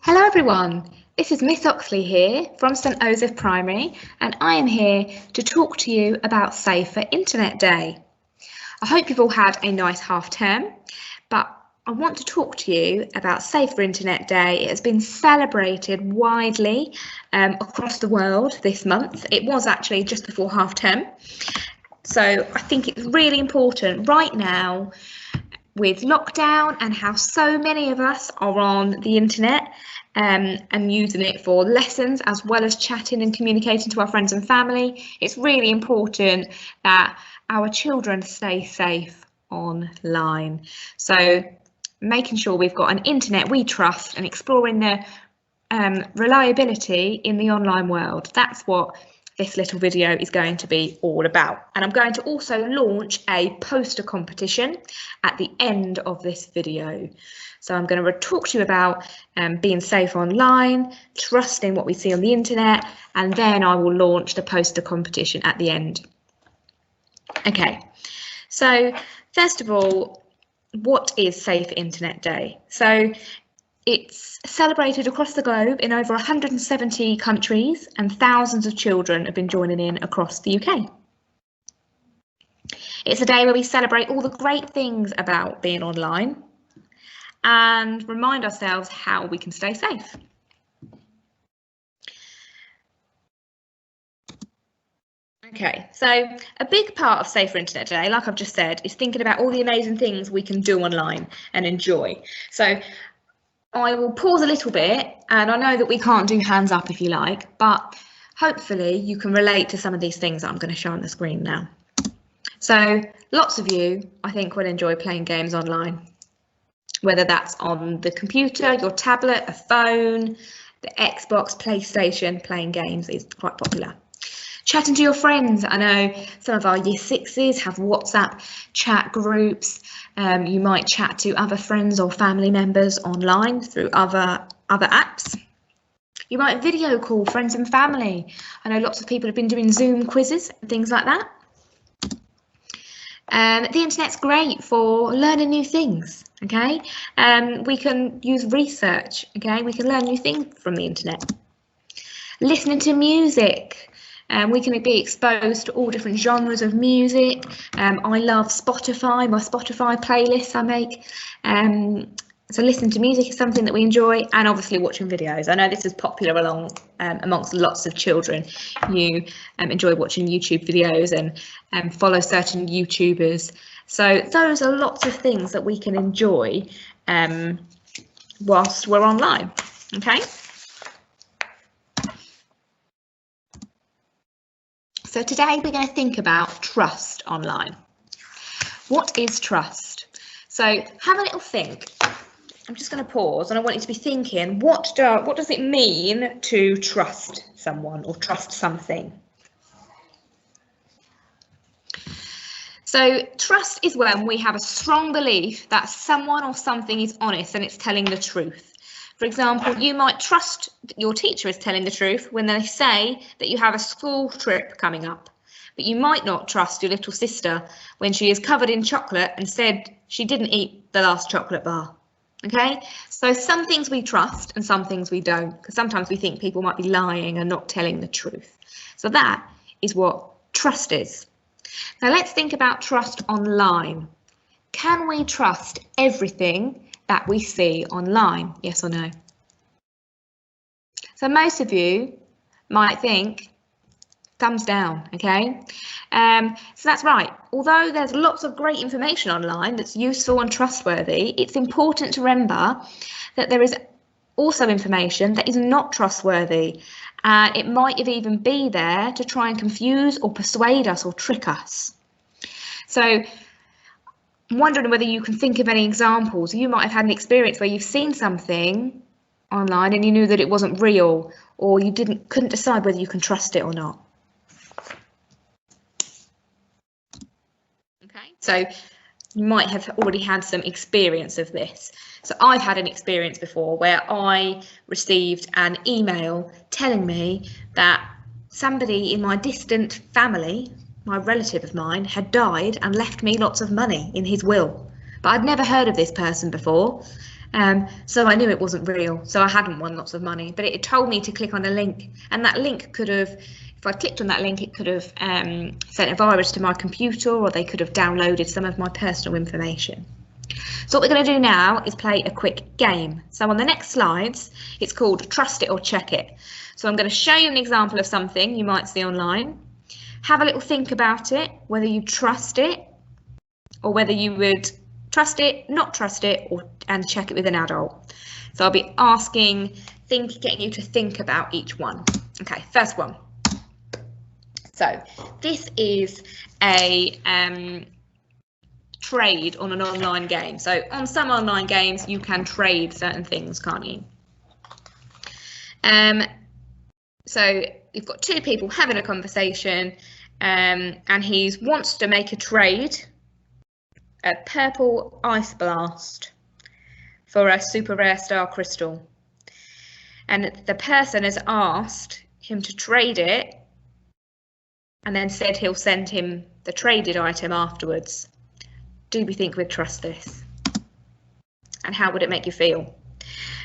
Hello everyone, this is Miss Oxley here from St Osoph Primary and I am here to talk to you about Safer Internet Day. I hope you've all had a nice half term, but I want to talk to you about Safer Internet Day. It has been celebrated widely across the world this month. It was actually just before half term, so I think it's really important right now with lockdown and how so many of us are on the internet and using it for lessons as well as chatting and communicating to our friends and family. It's really important that our children stay safe online. So making sure we've got an internet we trust and exploring the reliability in the online world. That's what this little video is going to be all about. And I'm going to also launch a poster competition at the end of this video. So I'm going to talk to you about being safe online, trusting what we see on the internet, and then I will launch the poster competition at the end. Okay, so first of all, what is Safer Internet Day? So it's celebrated across the globe in over 170 countries and thousands of children have been joining in across the UK. It's a day where we celebrate all the great things about being online and remind ourselves how we can stay safe. Okay, so a big part of Safer Internet Day, like I've just said, is thinking about all the amazing things we can do online and enjoy. So I will pause a little bit, and I know that we can't do hands up if you like, but hopefully you can relate to some of these things that I'm going to show on the screen now. So lots of you, I think, will enjoy playing games online, whether that's on the computer, your tablet, a phone, the Xbox, PlayStation. Playing games is quite popular. Chatting to your friends. I know some of our Year 6s have WhatsApp chat groups. You might chat to other friends or family members online through other apps. You might video call friends and family. I know lots of people have been doing Zoom quizzes and things like that. The internet's great for learning new things, okay? We can use research, okay? We can learn new things from the internet. Listening to music. We can be exposed to all different genres of music. I love Spotify, my Spotify playlists I make. So listening to music is something that we enjoy, and obviously watching videos. I know this is popular amongst lots of children. You enjoy watching YouTube videos and follow certain YouTubers. So those are lots of things that we can enjoy whilst we're online, okay? So today we're going to think about trust online. What is trust? So have a little think. I'm just going to pause and I want you to be thinking, what does it mean to trust someone or trust something? So trust is when we have a strong belief that someone or something is honest and it's telling the truth. For example, you might trust your teacher is telling the truth when they say that you have a school trip coming up, but you might not trust your little sister when she is covered in chocolate and said she didn't eat the last chocolate bar. Okay, so some things we trust and some things we don't, because sometimes we think people might be lying and not telling the truth. So that is what trust is. Now let's think about trust online. Can we trust everything that we see online? Yes or no? So most of you might think thumbs down, okay? So that's right. Although there's lots of great information online that's useful and trustworthy, it's important to remember that there is also information that is not trustworthy, and it might even be there to try and confuse or persuade us or trick us. So I'm wondering whether you can think of any examples. You might have had an experience where you've seen something online and you knew that it wasn't real, or you couldn't decide whether you can trust it or not. Okay, so you might have already had some experience of this. So I've had an experience before where I received an email telling me that somebody in my distant family, my relative of mine, had died and left me lots of money in his will. But I'd never heard of this person before. So I knew it wasn't real, so I hadn't won lots of money, but it told me to click on a link, and that link could have, if I clicked on that link, it could have sent a virus to my computer, or they could have downloaded some of my personal information. So what we're going to do now is play a quick game. So on the next slides, it's called Trust It or Check It. So I'm going to show you an example of something you might see online. Have a little think about it, whether you trust it, or whether you would trust it, not trust it, and check it with an adult. So I'll be getting you to think about each one. Okay, first one. So this is a trade on an online game. So on some online games, you can trade certain things, can't you? So you've got two people having a conversation, and he wants to make a trade, a purple ice blast for a super rare star crystal. And the person has asked him to trade it and then said he'll send him the traded item afterwards. Do we think we'd trust this? And how would it make you feel?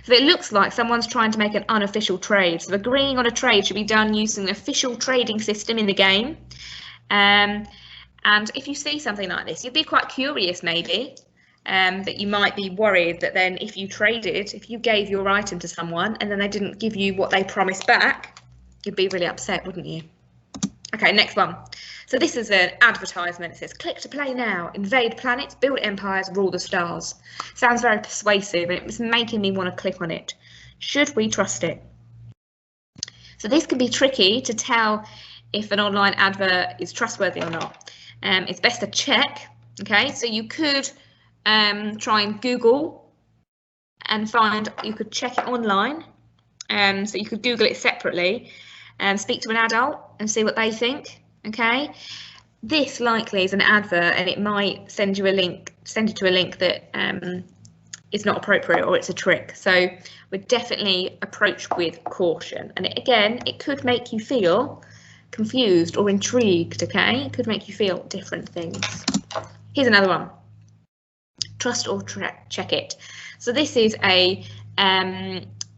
So it looks like someone's trying to make an unofficial trade. So agreeing on a trade should be done using the official trading system in the game. And if you see something like this, you'd be quite curious maybe, that you might be worried that then if you gave your item to someone and then they didn't give you what they promised back, you'd be really upset, wouldn't you? Okay, next one. So this is an advertisement. It says, click to play now, invade planets, build empires, rule the stars. Sounds very persuasive, and it's making me want to click on it. Should we trust it? So this can be tricky to tell if an online advert is trustworthy or not. It's best to check. Okay, so you could try and Google and you could check it online. So you could Google it separately and speak to an adult and see what they think. Okay, this likely is an advert, and it might send you to a link that is not appropriate, or it's a trick. So we'd definitely approach with caution. And it could make you feel confused or intrigued. Okay, it could make you feel different things. Here's another one. Trust or check it. So this is a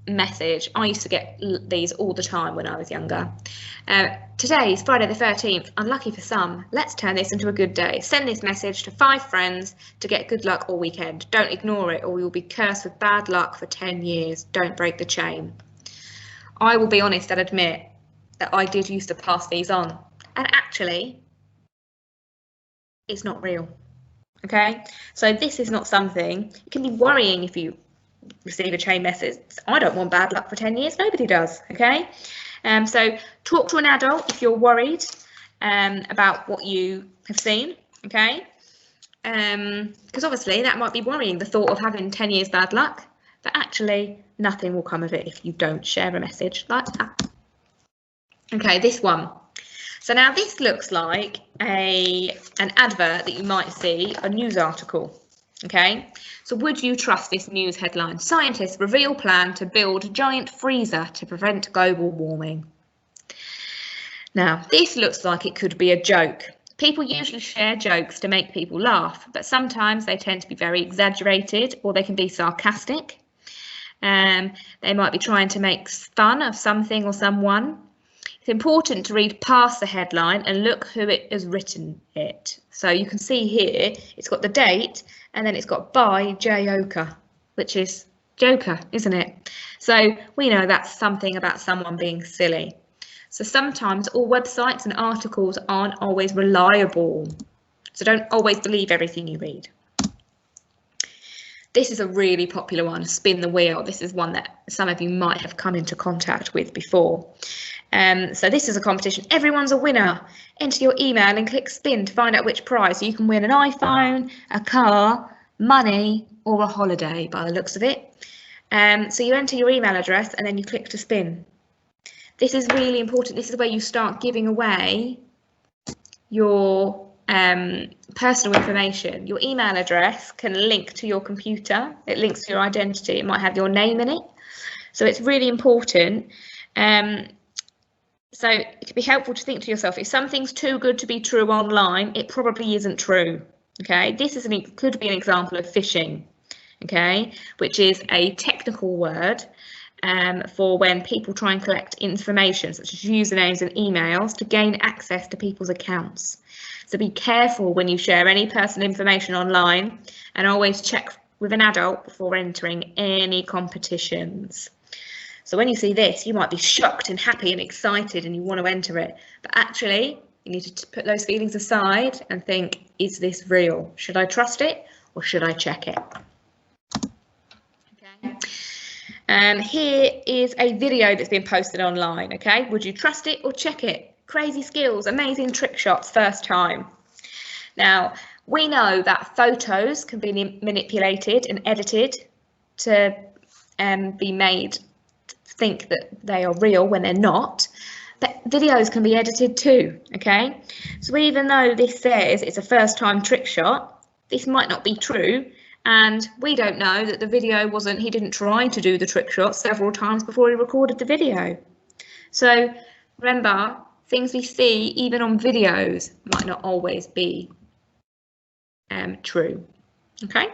message. I used to get these all the time when I was younger. Today is Friday the 13th. Unlucky for some. Let's turn this into a good day. Send this message to 5 friends to get good luck all weekend. Don't ignore it, or you'll be cursed with bad luck for 10 years. Don't break the chain. I will be honest and admit that I did used to pass these on, and actually it's not real. Okay, so this is not something. It can be worrying if you receive a chain message. I don't want bad luck for 10 years. Nobody does. Okay, so talk to an adult if you're worried about what you have seen. Okay, because obviously that might be worrying, the thought of having 10 years bad luck, but actually nothing will come of it if you don't share a message like that. Okay, this one. So now this looks like an advert that you might see, a news article. Okay, so would you trust this news headline? Scientists reveal plan to build giant freezer to prevent global warming. Now, this looks like it could be a joke. People usually share jokes to make people laugh, but sometimes they tend to be very exaggerated, or they can be sarcastic. They might be trying to make fun of something or someone. It's important to read past the headline and look who has written it. So you can see here, it's got the date, and then it's got by Joker, which is Joker, isn't it? So we know that's something about someone being silly. So sometimes all websites and articles aren't always reliable. So don't always believe everything you read. This is a really popular one, spin the wheel. This is one that some of you might have come into contact with before. So this is a competition. Everyone's a winner. Enter your email and click spin to find out which prize. So you can win an iPhone, a car, money, or a holiday by the looks of it. So you enter your email address and then you click to spin. This is really important. This is where you start giving away your personal information. Your email address can link to your computer. It links to your identity. It might have your name in it. So it's really important. So it can be helpful to think to yourself, if something's too good to be true online, it probably isn't true. Okay, this is could be an example of phishing. okay, which is a technical word for when people try and collect information such as usernames and emails to gain access to people's accounts. So be careful when you share any personal information online, and always check with an adult before entering any competitions. So when you see this, you might be shocked and happy and excited and you want to enter it, but actually you need to put those feelings aside and think, is this real? Should I trust it or should I check it? Okay. Here is a video that's been posted online, okay? Would you trust it or check it? Crazy skills, amazing trick shots, first time. Now, we know that photos can be manipulated and edited to be made to think that they are real when they're not, but videos can be edited too, okay? So even though this says it's a first time trick shot, this might not be true. And we don't know that the video he didn't try to do the trick shot several times before he recorded the video. So remember, things we see even on videos might not always be true. Okay.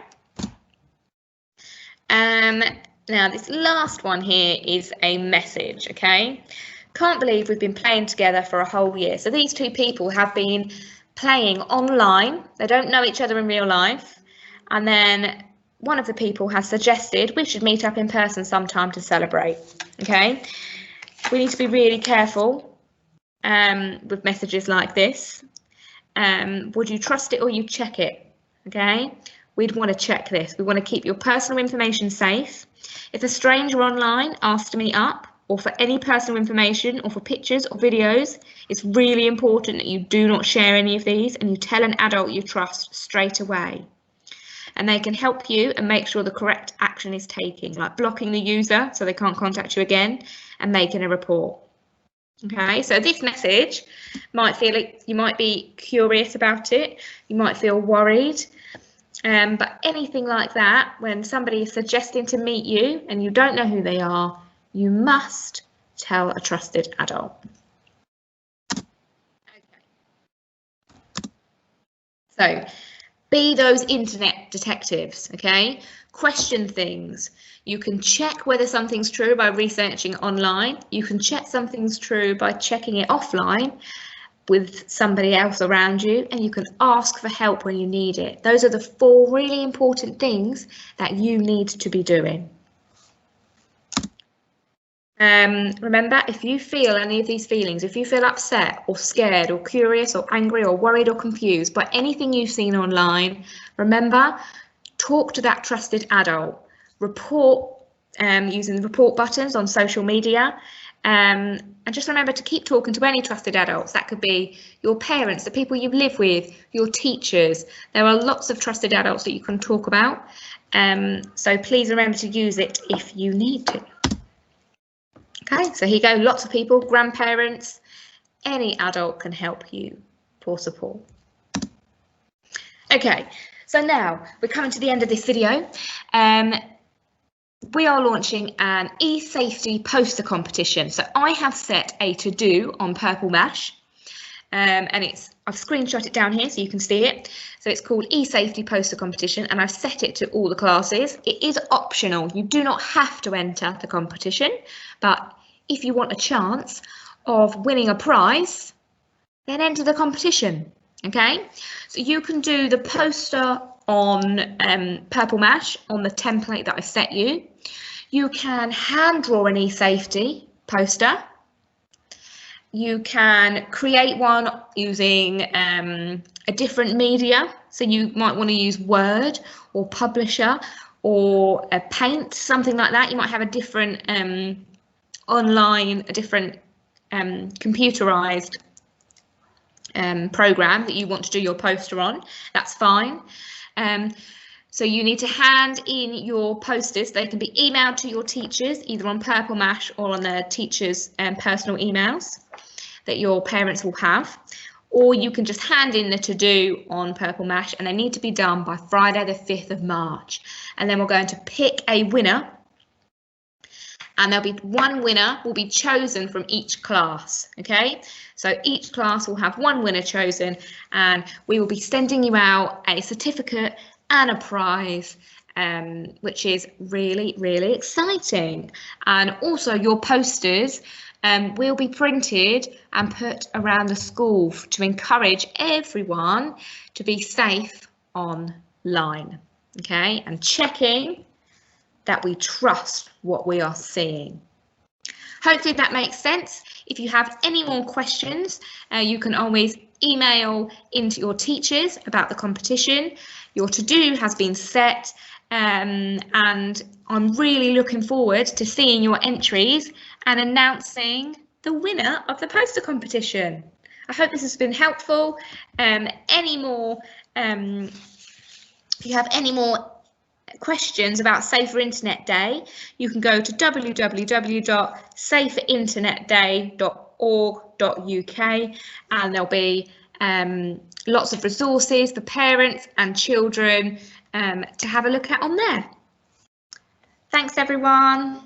Now this last one here is a message, okay? Can't believe we've been playing together for a whole year. So these two people have been playing online. They don't know each other in real life. And then one of the people has suggested we should meet up in person sometime to celebrate, okay? We need to be really careful with messages like this. Would you trust it or you check it, okay? We'd want to check this. We want to keep your personal information safe. If a stranger online asks to meet up, or for any personal information, or for pictures or videos, it's really important that you do not share any of these and you tell an adult you trust straight away. And they can help you and make sure the correct action is taken, like blocking the user so they can't contact you again and making a report. Okay, so this message might feel like you might be curious about it, you might feel worried, but anything like that, when somebody is suggesting to meet you and you don't know who they are, you must tell a trusted adult. Okay. So, be those internet detectives, okay? Question things. You can check whether something's true by researching online. You can check something's true by checking it offline with somebody else around you, and you can ask for help when you need it. Those are the 4 really important things that you need to be doing. Remember, if you feel any of these feelings, if you feel upset or scared or curious or angry or worried or confused by anything you've seen online, remember, talk to that trusted adult. Report using the report buttons on social media. And just remember to keep talking to any trusted adults. That could be your parents, the people you live with, your teachers. There are lots of trusted adults that you can talk about. So please remember to use it if you need to. Okay, so here you go, lots of people, grandparents, any adult can help you for support. Okay, so now we're coming to the end of this video. We are launching an e-safety poster competition. So I have set a to-do on Purple Mash, and I've screenshot it down here so you can see it. So it's called e-safety poster competition, and I've set it to all the classes. It is optional. You do not have to enter the competition, but if you want a chance of winning a prize, then enter the competition. Okay, so you can do the poster on Purple Mash on the template that I set you. You can hand draw an e-safety poster. You can create one using a different media. So you might want to use Word or Publisher or a Paint, something like that. You might have a different online, a different computerized program that you want to do your poster on. That's fine. So you need to hand in your posters. They can be emailed to your teachers, either on Purple Mash or on the teachers' personal emails that your parents will have. Or you can just hand in the to-do on Purple Mash, and they need to be done by Friday the 5th of March. And then we're going to pick a winner. And there'll be one winner will be chosen from each class, okay? So each class will have one winner chosen, and we will be sending you out a certificate and a prize which is really, really exciting. And also your posters will be printed and put around the school to encourage everyone to be safe online, okay, and checking that we trust what we are seeing. Hopefully that makes sense. If you have any more questions, you can always email into your teachers about the competition. Your to-do has been set, and I'm really looking forward to seeing your entries and announcing the winner of the poster competition. I hope this has been helpful. If you have any more questions about Safer Internet Day, you can go to www.saferinternetday.org.uk, and there'll be lots of resources for parents and children to have a look at on there. Thanks everyone.